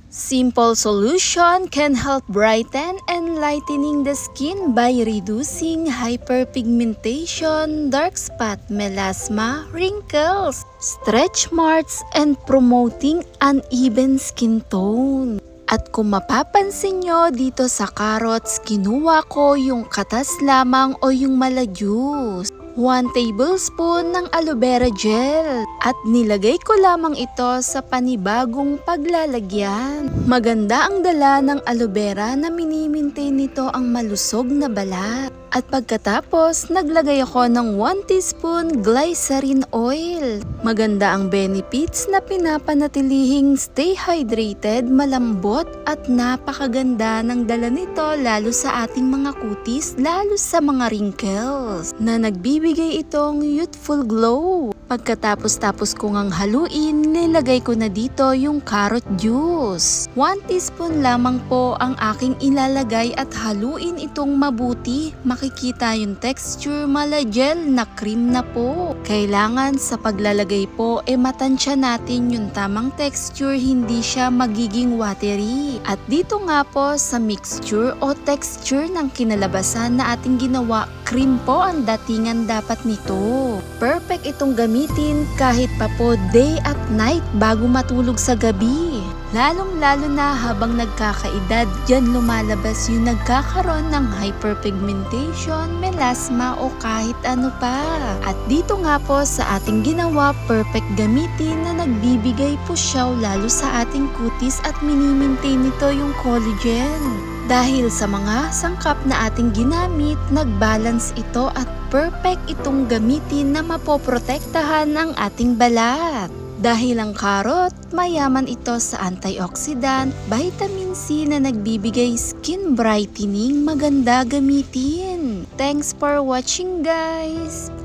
Simple solution can help brighten and lightening the skin by reducing hyperpigmentation, dark spot, melasma, wrinkles, stretch marks, and promoting uneven skin tone. At kung mapapansin nyo dito sa carrots, kinuha ko yung katas lamang o yung mala juice. 1 tablespoon ng aloe vera gel at nilagay ko lamang ito sa panibagong paglalagyan. Maganda ang dala ng aloe vera na minimaintain nito ang malusog na balat. At pagkatapos, naglagay ako ng 1 teaspoon glycerin oil. Maganda ang benefits na pinapanatilihing stay hydrated, malambot at napakaganda ng dala nito lalo sa ating mga kutis, lalo sa mga wrinkles na nagbibigay itong youthful glow. Pagkatapos ko ngang haluin, nilagay ko na dito yung carrot juice. 1 teaspoon lamang po ang aking ilalagay at haluin itong mabuti. Makikita yung texture, mala gel na cream na po. Kailangan sa paglalagay po matansya natin yung tamang texture, hindi siya magiging watery. At dito nga po sa mixture o texture ng kinalabasan na ating ginawa, cream po ang datingan dapat nito. Perfect itong gamitin kahit pa po day at night bago matulog sa gabi. Lalong-lalo na habang nagkakaedad, dyan lumalabas yung nagkakaroon ng hyperpigmentation, melasma o kahit ano pa. At dito nga po sa ating ginawa, perfect gamitin na nagbibigay po siya lalo sa ating kutis at minimaintain nito yung collagen. Dahil sa mga sangkap na ating ginamit, nagbalance ito at perfect itong gamitin na mapoprotektahan ang ating balat. Dahil ang carrot, mayaman ito sa antioxidant, vitamin C na nagbibigay skin brightening, maganda gamitin. Thanks for watching guys!